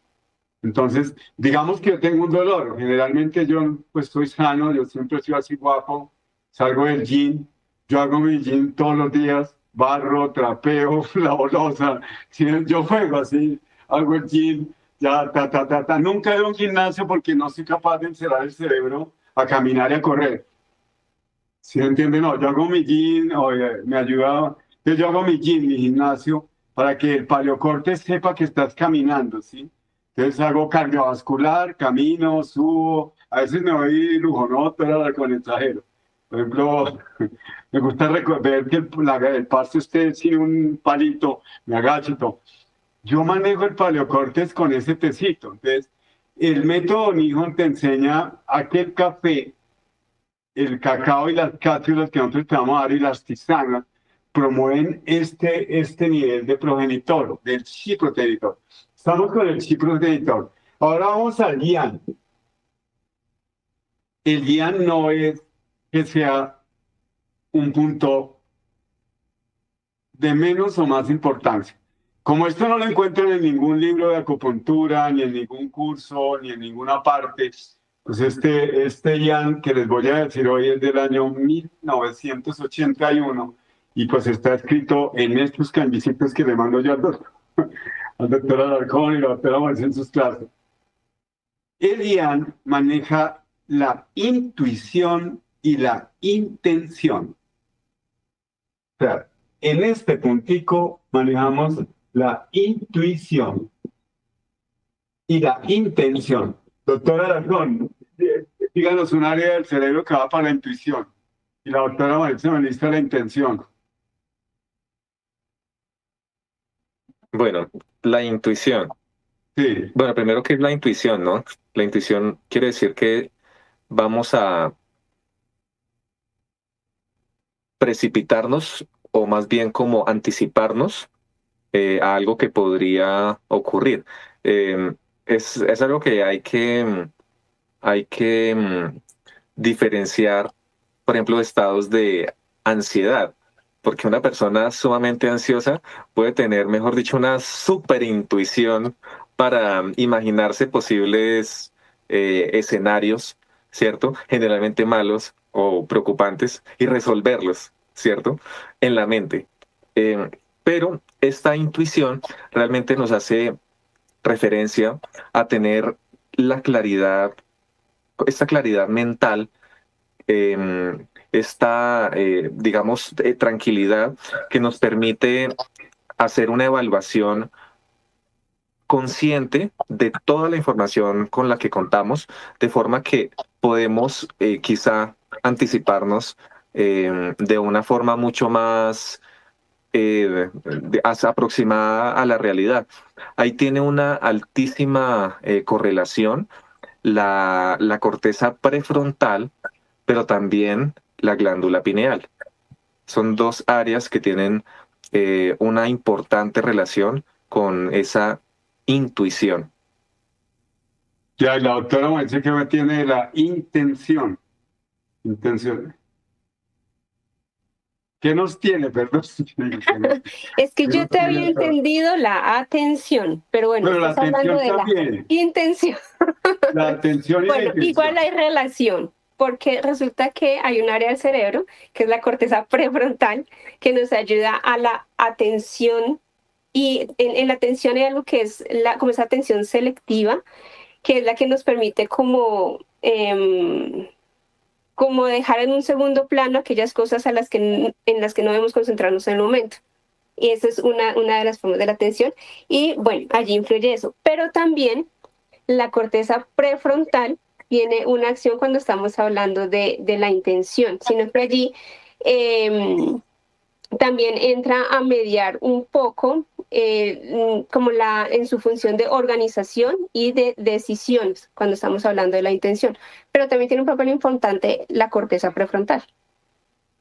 Entonces, digamos que yo tengo un dolor. Generalmente yo pues estoy sano, yo siempre he sido así guapo, salgo del gym, yo hago mi gym todos los días, barro, trapeo, lavo loza, sí, yo juego así, hago el gym, ya, ta. Nunca he ido a un gimnasio porque no soy capaz de encerrar el cerebro a caminar y a correr. ¿Sí me entiende? No, yo hago mi gym, oye, me ayuda, entonces yo hago mi gym, mi gimnasio, para que el paleocorte sepa que estás caminando, ¿sí? Entonces hago cardiovascular, camino, subo, a veces me voy lujonota con el exagero. Por ejemplo, me gusta ver que el pasto esté sin un palito, me agacho y todo. Yo manejo el paleocortes con ese tecito. Entonces, el método Nihon te enseña a que el café, el cacao y las cápsulas que nosotros te vamos a dar y las tisanas promueven este nivel de progenitor, del chi progenitor. Estamos con el chi progenitor. Ahora vamos al yan. El yan no es que sea un punto de menos o más importancia. Como esto no lo encuentran en ningún libro de acupuntura, ni en ningún curso, ni en ninguna parte, pues este yan que les voy a decir hoy es del año 1981 y pues está escrito en estos camisitos que le mando yo al doctor Alarcón y la doctora Marcia en sus clases. El yan maneja la intuición y la intención. O sea, en este puntico manejamos la intuición y la intención. Doctora Alarcón, díganos un área del cerebro que va para la intuición. Y la doctora Maritza me lista la intención. Bueno, la intuición. Sí, Bueno, primero, ¿qué es la intuición, no? La intuición quiere decir que vamos a precipitarnos o más bien como anticiparnos a algo que podría ocurrir. Es algo que hay que diferenciar, por ejemplo, de estados de ansiedad, porque una persona sumamente ansiosa puede tener, mejor dicho, una super intuición para imaginarse posibles escenarios, ¿cierto? Generalmente malos o preocupantes y resolverlos, ¿cierto? En la mente. Eh, pero esta intuición realmente nos hace referencia a tener la claridad, esta claridad mental, esta, digamos, tranquilidad que nos permite hacer una evaluación consciente de toda la información con la que contamos, de forma que podemos quizá anticiparnos de una forma mucho más aproximada a la realidad. Ahí tiene una altísima correlación la corteza prefrontal, pero también la glándula pineal. Son dos áreas que tienen una importante relación con esa intuición. ya y la doctora Maritza que me tiene la intención. Intención. ¿Qué nos tiene, perdón? Es que ¿Qué yo nos te tiene había acá? entendido la atención, pero bueno, Bueno, la estás hablando atención de la también. intención. La atención y la Bueno, igual intención. hay relación, porque resulta que hay un área del cerebro, que es la corteza prefrontal, que nos ayuda a la atención y en la atención hay algo que es como esa atención selectiva, que es la que nos permite como dejar en un segundo plano aquellas cosas en las que no debemos concentrarnos en el momento. Y esa es una de las formas de la atención. Y bueno, allí influye eso. Pero también la corteza prefrontal tiene una acción cuando estamos hablando de la intención, sino que allí también entra a mediar un poco como en su función de organización y de decisiones cuando estamos hablando de la intención, pero también tiene un papel importante la corteza prefrontal.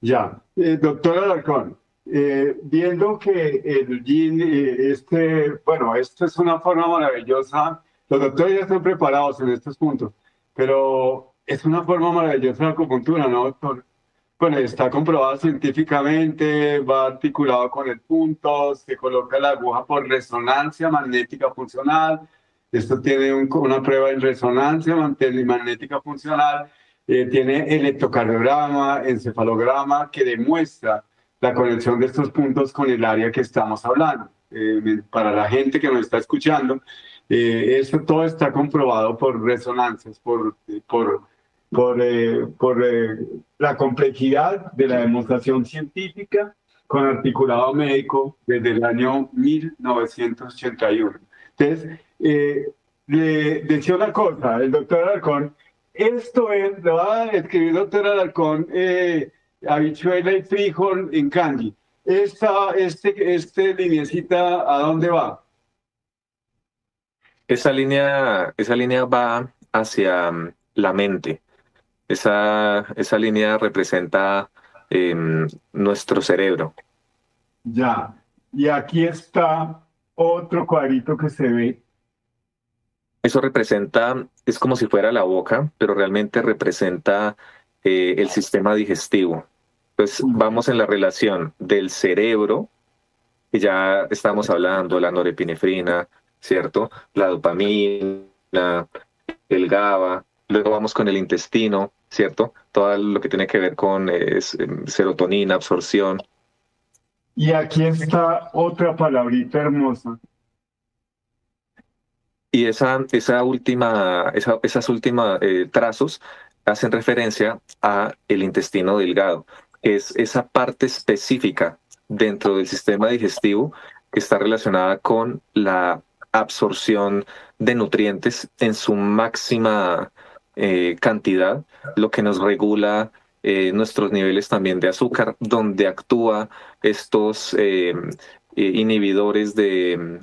Ya, doctora Alarcón, viendo que el yin, bueno, esto es una forma maravillosa, los doctores ya están preparados en estos puntos, pero es una forma maravillosa de acupuntura, ¿no, doctor? Bueno, está comprobado científicamente, va articulado con el punto, se coloca la aguja por resonancia magnética funcional. Esto tiene una prueba en resonancia magnética funcional, tiene electrocardiograma, encefalograma que demuestra la conexión de estos puntos con el área que estamos hablando. Para la gente que nos está escuchando, esto todo está comprobado por resonancias, por la complejidad de la demostración científica con articulado médico desde el año 1981. Entonces, le decía una cosa, el doctor Alarcón, esto es, lo va a escribir doctor Alarcón, habichuela y frijol en kanji. Este lineecita, ¿a dónde va? Esa línea va hacia la mente. Esa línea representa nuestro cerebro. Ya. Y aquí está otro cuadrito que se ve. Eso representa, es como si fuera la boca, pero realmente representa el sistema digestivo. Entonces, vamos en la relación del cerebro, que ya estamos hablando, la norepinefrina, ¿cierto? La dopamina, el GABA. Luego vamos con el intestino, ¿cierto? Todo lo que tiene que ver con serotonina, absorción. Y aquí está otra palabrita hermosa. Y esas últimas trazos hacen referencia a el intestino delgado, que es esa parte específica dentro del sistema digestivo que está relacionada con la absorción de nutrientes en su máxima cantidad, lo que nos regula nuestros niveles también de azúcar, donde actúa estos inhibidores de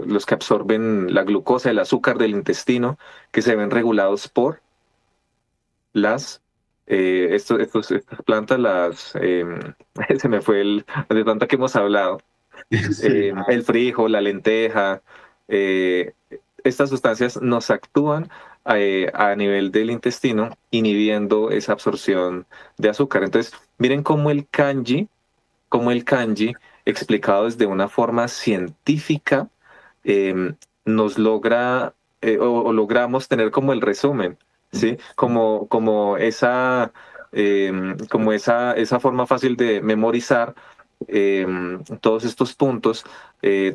los que absorben la glucosa, el azúcar del intestino, que se ven regulados por estas plantas, se me fue de tanto que hemos hablado, Sí. el frijol, la lenteja, eh, estas sustancias nos actúan a nivel del intestino, inhibiendo esa absorción de azúcar. Entonces, miren cómo el kanji, explicado desde una forma científica, nos logra o logramos tener como el resumen, ¿sí? Esa forma fácil de memorizar todos estos puntos,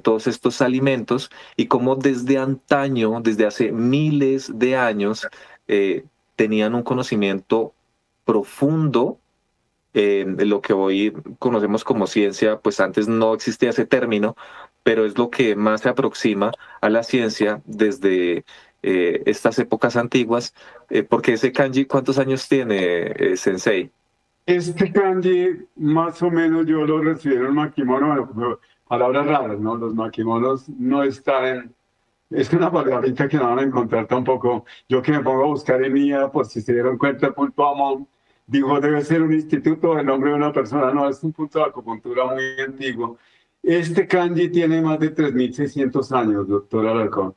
todos estos alimentos, y cómo desde antaño, desde hace miles de años, tenían un conocimiento profundo de lo que hoy conocemos como ciencia. Pues antes no existía ese término, pero es lo que más se aproxima a la ciencia desde estas épocas antiguas, porque ese kanji, ¿cuántos años tiene, Sensei? Este kanji, más o menos, yo lo recibí en un makimono, bueno, pero palabras raras, ¿no? Los makimonos no están en... Es una palabrita que no van a encontrar tampoco. Yo que me pongo a buscar en IA, por si se dieron cuenta, el punto Amon, digo, debe ser un instituto, el nombre de una persona, no, es un punto de acupuntura muy antiguo. Este kanji tiene más de 3.600 años, doctor Alarcón.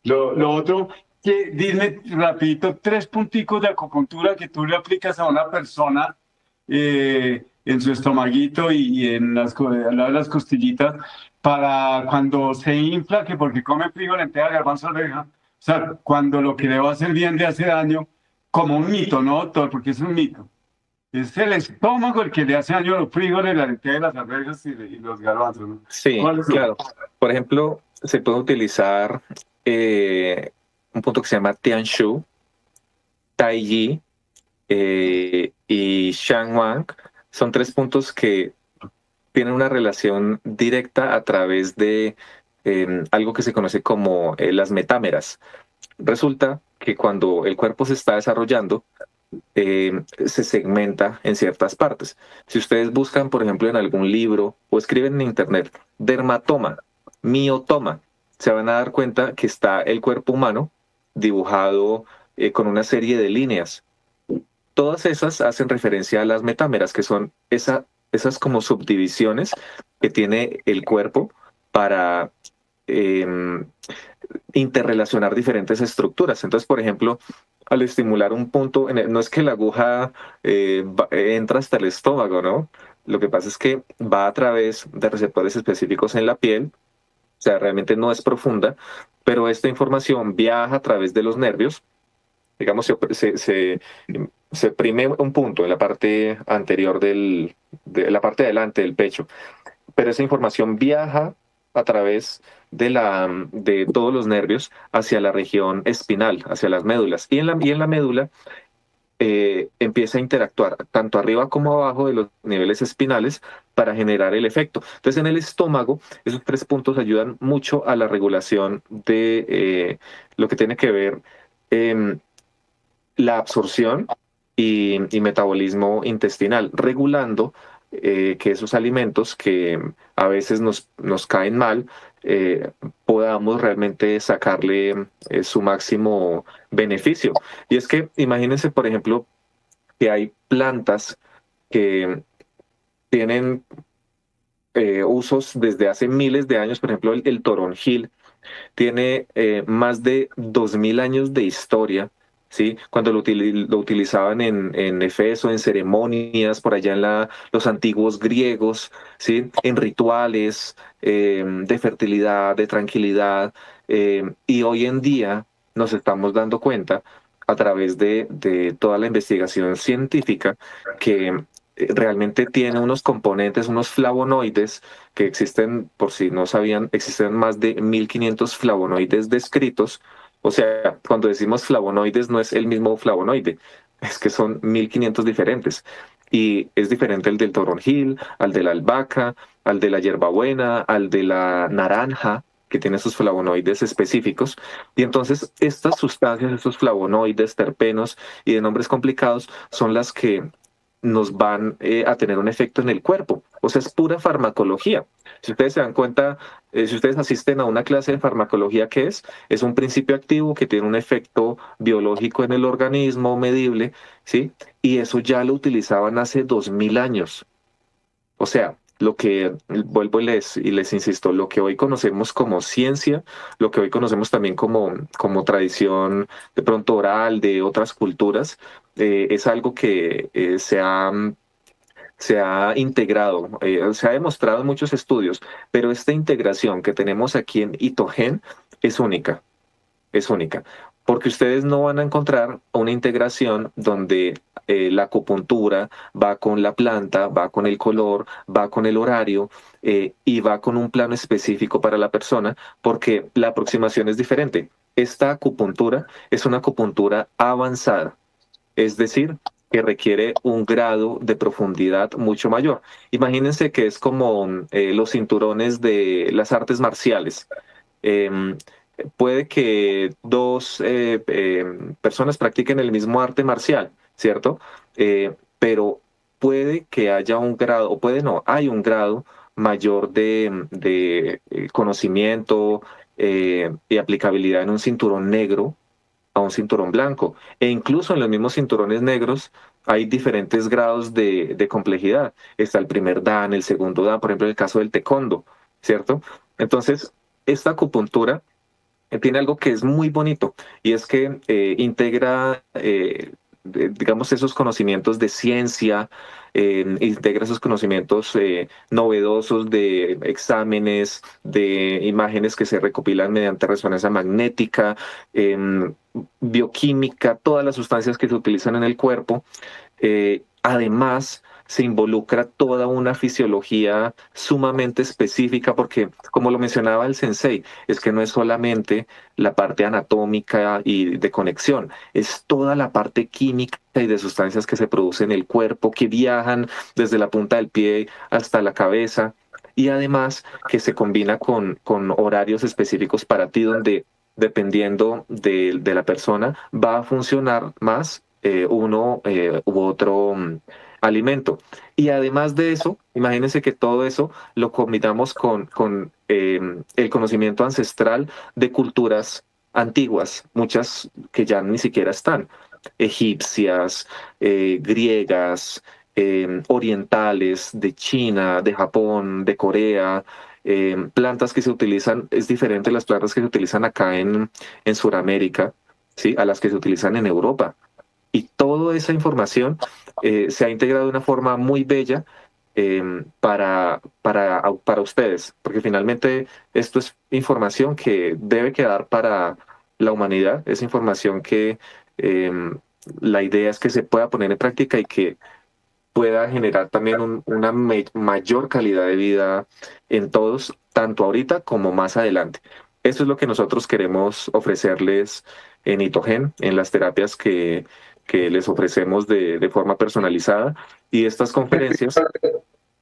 Lo otro, dime rapidito, 3 punticos de acupuntura que tú le aplicas a una persona en su estomaguito y en al lado de las costillitas para cuando se infla, que porque come frijol, lenteja, garbanzo, arveja, o sea, cuando lo que le va a hacer bien le hace daño, como un mito, ¿no, doctor? Porque es un mito. Es el estómago el que le hace daño a los frijoles, la lenteja, las arvejas y los garbanzos, ¿no? Sí, claro. Por ejemplo, se puede utilizar un punto que se llama Tianshu, Taiji y Shangwang. Son 3 puntos que tienen una relación directa a través de algo que se conoce como las metámeras. Resulta que cuando el cuerpo se está desarrollando, se segmenta en ciertas partes. Si ustedes buscan, por ejemplo, en algún libro o escriben en internet, dermatoma, miotoma, se van a dar cuenta que está el cuerpo humano dibujado con una serie de líneas. Todas esas hacen referencia a las metámeras, que son esas como subdivisiones que tiene el cuerpo para em, interrelacionar diferentes estructuras. Entonces, por ejemplo, al estimular un punto, no es que la aguja entra hasta el estómago, ¿no? Lo que pasa es que va a través de receptores específicos en la piel, o sea, realmente no es profunda, pero esta información viaja a través de los nervios. Digamos, se oprime un punto en la parte anterior de la parte de delante del pecho, pero esa información viaja a través de todos los nervios hacia la región espinal, hacia las médulas. Y en la médula empieza a interactuar tanto arriba como abajo de los niveles espinales para generar el efecto. Entonces, en el estómago, esos tres puntos ayudan mucho a la regulación de lo que tiene que ver em, la absorción y metabolismo intestinal, regulando que esos alimentos que a veces nos caen mal, podamos realmente sacarle su máximo beneficio. Y es que imagínense, por ejemplo, que hay plantas que tienen usos desde hace miles de años, por ejemplo, el toronjil tiene más de 2000 años de historia, ¿sí? Cuando lo utilizaban en Efeso, en ceremonias, por allá en los antiguos griegos, ¿sí? En rituales de fertilidad, de tranquilidad, y hoy en día nos estamos dando cuenta a través de toda la investigación científica que realmente tiene unos componentes, unos flavonoides que existen, por si no sabían, existen más de 1500 flavonoides descritos. O sea, cuando decimos flavonoides no es el mismo flavonoide, es que son 1500 diferentes. Y es diferente el del toronjil, al de la albahaca, al de la hierbabuena, al de la naranja, que tiene sus flavonoides específicos. Y entonces estas sustancias, estos flavonoides, terpenos y de nombres complicados, son las que nos van a tener un efecto en el cuerpo. O sea, es pura farmacología. Si ustedes se dan cuenta, si ustedes asisten a una clase de farmacología, ¿qué es? Es un principio activo que tiene un efecto biológico en el organismo medible, ¿sí? Y eso ya lo utilizaban hace 2000 años. O sea, lo que, vuelvo y les insisto, lo que hoy conocemos como ciencia, lo que hoy conocemos también como tradición de pronto oral de otras culturas, es algo que se ha integrado, se ha demostrado en muchos estudios, pero esta integración que tenemos aquí en Itogen es única, es única, porque ustedes no van a encontrar una integración donde la acupuntura va con la planta, va con el color, va con el horario y va con un plano específico para la persona, porque la aproximación es diferente. Esta acupuntura es una acupuntura avanzada, es decir, que requiere un grado de profundidad mucho mayor. Imagínense que es como los cinturones de las artes marciales. Em, Puede que dos personas practiquen el mismo arte marcial, ¿cierto? Pero puede que haya un grado, o puede no, hay un grado mayor de conocimiento y aplicabilidad en un cinturón negro a un cinturón blanco. E incluso en los mismos cinturones negros hay diferentes grados de complejidad. Está el primer dan, el segundo dan, por ejemplo, en el caso del taekwondo, ¿cierto? Entonces, esta acupuntura tiene algo que es muy bonito y es que integra, digamos, esos conocimientos de ciencia, integra esos conocimientos novedosos de exámenes, de imágenes que se recopilan mediante resonancia magnética, bioquímica, todas las sustancias que se utilizan en el cuerpo. Además, se involucra toda una fisiología sumamente específica porque, como lo mencionaba el sensei, es que no es solamente la parte anatómica y de conexión, es toda la parte química y de sustancias que se producen en el cuerpo, que viajan desde la punta del pie hasta la cabeza. y además que se combina con horarios específicos para ti donde dependiendo de la persona va a funcionar más uno u otro alimento. Y además de eso, imagínense que todo eso lo combinamos con el conocimiento ancestral de culturas antiguas, muchas que ya ni siquiera están, egipcias, griegas, orientales, de China, de Japón, de Corea, plantas que se utilizan, es diferente las plantas que se utilizan acá en Sudamérica, ¿sí? A las que se utilizan en Europa. Y toda esa información se ha integrado de una forma muy bella para ustedes, porque finalmente esto es información que debe quedar para la humanidad, es información que la idea es que se pueda poner en práctica y que pueda generar también una mayor calidad de vida en todos, tanto ahorita como más adelante. Eso es lo que nosotros queremos ofrecerles en Itogen, en las terapias que les ofrecemos de forma personalizada y estas conferencias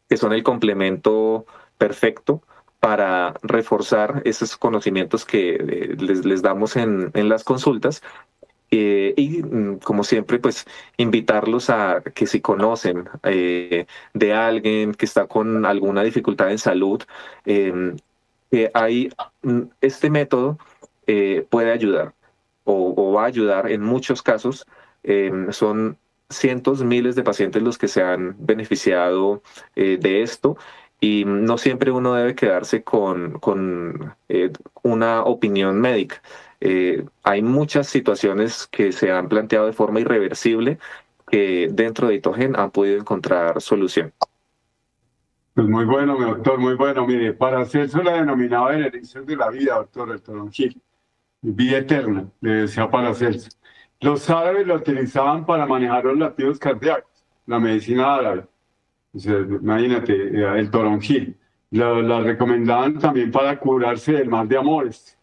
que son el complemento perfecto para reforzar esos conocimientos que les damos en las consultas como siempre, pues invitarlos a que si conocen de alguien que está con alguna dificultad en salud, eh, que hay este método puede ayudar o va a ayudar en muchos casos. Son cientos, miles de pacientes los que se han beneficiado de esto y no siempre uno debe quedarse con una opinión médica. Hay muchas situaciones que se han planteado de forma irreversible que dentro de Itogen han podido encontrar solución. Pues muy bueno, mi doctor, muy bueno. Mire, Paracelso la denominaba el elixir de la vida, doctor, el toronjil. Vida eterna, le decía Paracelso. Los árabes lo utilizaban para manejar los latidos cardíacos, la medicina árabe. O sea, imagínate, el toronjil. La recomendaban también para curarse del mal de amores.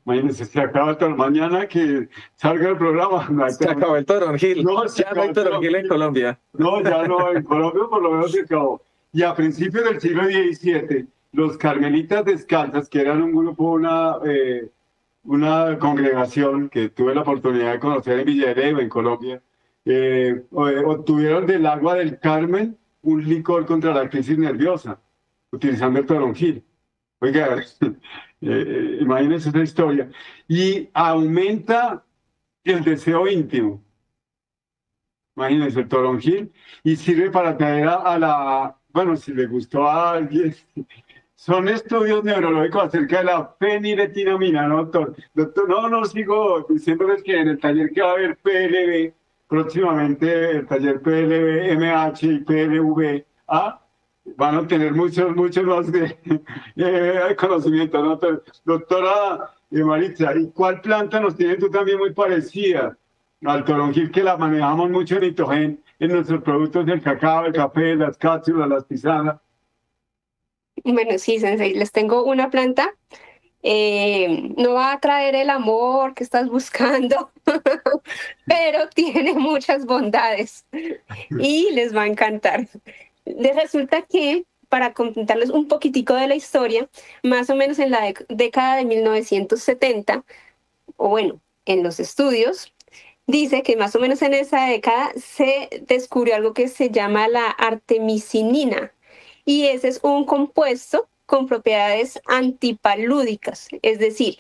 Imagínense, se acaba todo mañana que salga el programa. No hay Se acabó el toronjil. No, Ya no hay toronjil en Colombia. No, ya no, en Colombia por lo menos se acabó. Y a principios del siglo XVII, los carmelitas descalzas, que eran un grupo, una congregación que tuve la oportunidad de conocer en Villahereo, en Colombia, obtuvieron del agua del Carmen un licor contra la crisis nerviosa, utilizando el toronjil. Oiga, imagínense esa historia. Y aumenta el deseo íntimo. Imagínense el toronjil. Y sirve para traer a la, bueno, si le gustó a alguien. Son estudios neurológicos acerca de la feniletinamina, ¿no, doctor? Doctor, no sigo diciéndoles que en el taller que va a haber PLB, próximamente el taller PLB, MH y PLV, van a tener muchos más de conocimiento, ¿no? Doctora Maritza, ¿y cuál planta nos tiene tú también muy parecida al toronjil, que la manejamos mucho en Itogen, en nuestros productos del cacao, el café, las cápsulas, las tisanas? Bueno, sí, Sensei, les tengo una planta. No va a traer el amor que estás buscando, pero tiene muchas bondades y les va a encantar. Resulta que, para contarles un poquitico de la historia, más o menos en la década de 1970, o bueno, en los estudios, dice que más o menos en esa década se descubrió algo que se llama la artemisinina, y ese es un compuesto con propiedades antipalúdicas, es decir,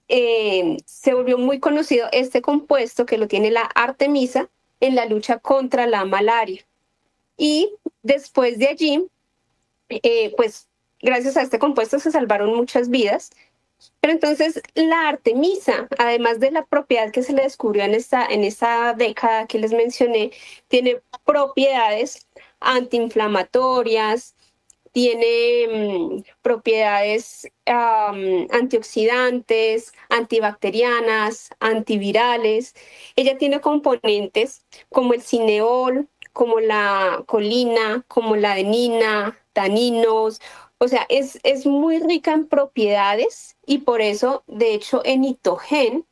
se volvió muy conocido este compuesto que lo tiene la Artemisa en la lucha contra la malaria. Y después de allí, pues gracias a este compuesto se salvaron muchas vidas. Pero entonces la Artemisa, además de la propiedad que se le descubrió en esta década que les mencioné, tiene propiedades antiinflamatorias, tiene propiedades antioxidantes, antibacterianas, antivirales. Ella tiene componentes como el cineol, como la colina, como la adenina, taninos. O sea, es muy rica en propiedades y por eso, de hecho, en Itogen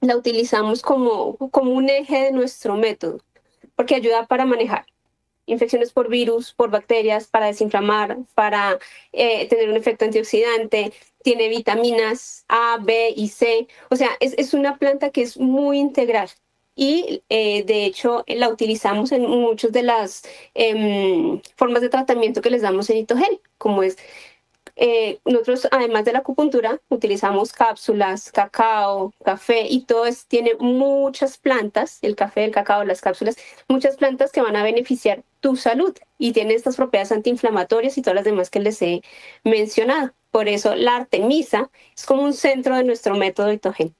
la utilizamos como un eje de nuestro método, porque ayuda para manejar infecciones por virus, por bacterias, para desinflamar, para tener un efecto antioxidante, tiene vitaminas A, B y C. O sea, es una planta que es muy integral. Y de hecho la utilizamos en muchas de las formas de tratamiento que les damos en Itogel, como es nosotros, además de la acupuntura, utilizamos cápsulas, cacao, café y todo eso tiene muchas plantas, el café, el cacao, las cápsulas, muchas plantas que van a beneficiar tu salud y tiene estas propiedades antiinflamatorias y todas las demás que les he mencionado. Por eso la Artemisa es como un centro de nuestro método Itogen.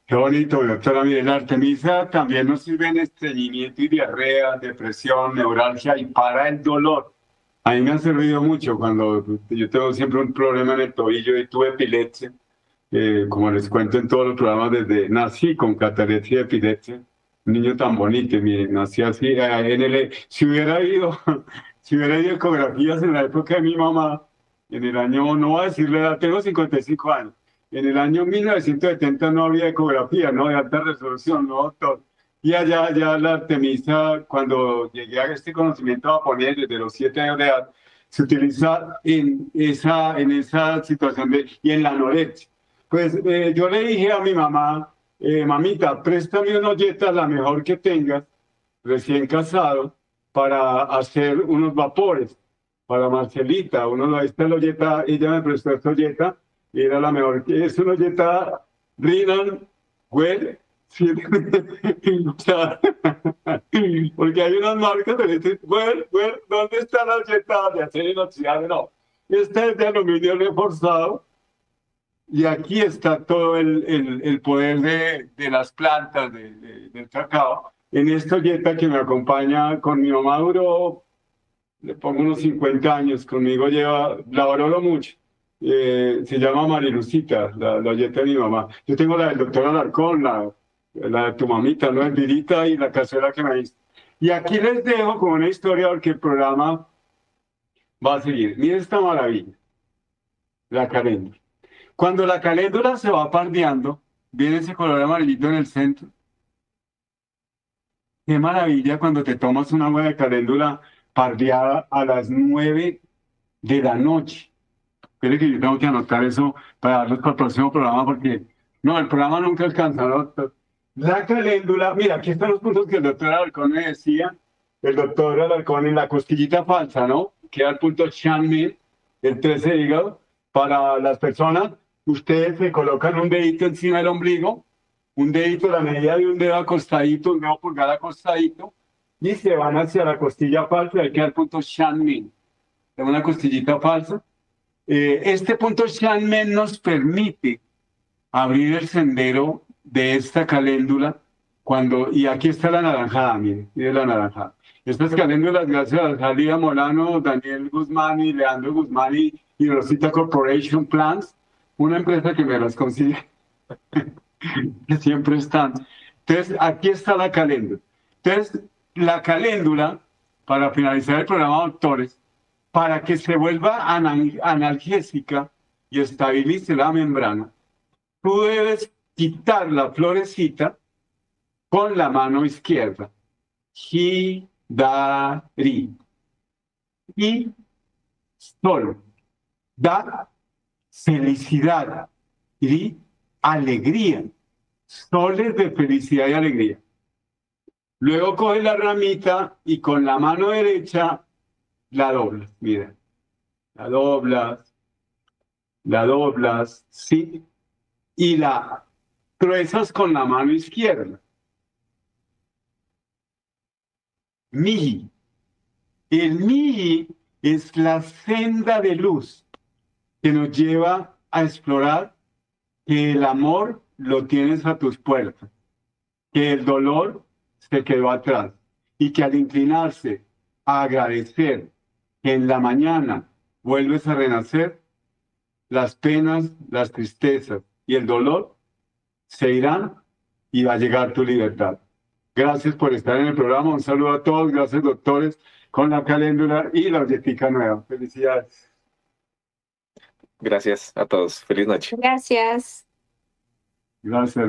Qué bonito, doctora. Mire, la Artemisa también nos sirve en estreñimiento y diarrea, depresión, neuralgia y para el dolor. A mí me ha servido mucho cuando yo tengo siempre un problema en el tobillo y tuve epilepsia. Como les cuento en todos los programas, desde nací con catalepsia y epilepsia. Un niño tan bonito, mire, nací así. Si hubiera ido, si hubiera ido a ecografías en la época de mi mamá, en el año, no voy a decirle edad, tengo 55 años. En el año 1970 no había ecografía, ¿no? De alta resolución, ¿no, doctor? Y allá ya la Artemisa, cuando llegué a este conocimiento japonés desde los 7 años de edad, se utiliza en esa situación y en la anorexia. Pues yo le dije a mi mamá, mamita, préstame una olleta, la mejor que tengas, recién casado, para hacer unos vapores, para Marcelita. Esta olleta, ella me prestó esta olleta, y era la mejor. Es una olleta Rinan, Well, sí, o sea, porque hay unas marcas de este, well, ¿dónde está la olleta de acero inoxidable? No, esta es de aluminio reforzado. Y aquí está todo el poder de las plantas del cacao. En esta olleta que me acompaña con mi mamá duró, le pongo unos 50 años, conmigo lleva, la valoro mucho. Se llama Marilucita, la olleta de mi mamá. Yo tengo la del doctor Alarcón, la de tu mamita, ¿no? Elvirita y la cazuela que me diste. Y aquí les dejo como una historia porque el programa va a seguir. Miren esta maravilla, la caléndula. Cuando la caléndula se va pardeando, viene ese color amarillito en el centro. Qué maravilla cuando te tomas una agua de caléndula pardeada a las 9 de la noche. Espere que yo tengo que anotar eso para darles para el próximo programa porque no, el programa nunca alcanza, ¿no, doctor? La caléndula, mira, aquí están los puntos que el doctor Alarcón me decía. El doctor Alarcón en la costillita falsa, ¿no? Queda el punto Shanmin, el 13 de hígado. Para las personas, ustedes se colocan un dedito encima del ombligo, un dedito, la medida de un dedo acostadito, un dedo pulgar acostadito, y se van hacia la costilla falsa, ahí queda el punto Shanmin. Es una costillita falsa. Este punto Shanmin nos permite abrir el sendero de esta caléndula y aquí está la naranjada, miren, la naranjada. Estas caléndulas, gracias a Jalía Molano, Daniel Guzmán y Leandro Guzmán y Rosita Corporation Plans, una empresa que me las consigue, que siempre están. Entonces, aquí está la caléndula. Entonces, la caléndula, para finalizar el programa, doctores, para que se vuelva analgésica y estabilice la membrana, tú debes quitar la florecita con la mano izquierda. Hidari. Y solo. Da felicidad y alegría. Soles de felicidad y alegría. Luego coges la ramita y con la mano derecha la doblas. Mira. La doblas, ¿sí? Y la truezas con la mano izquierda. Miji. El Miji es la senda de luz que nos lleva a explorar que el amor lo tienes a tus puertas, que el dolor se quedó atrás y que al inclinarse a agradecer que en la mañana vuelves a renacer, las penas, las tristezas y el dolor se irán y va a llegar tu libertad. Gracias por estar en el programa. Un saludo a todos. Gracias, doctores, con la caléndula y la olletica nueva. Felicidades. Gracias a todos. Feliz noche. Gracias. Gracias.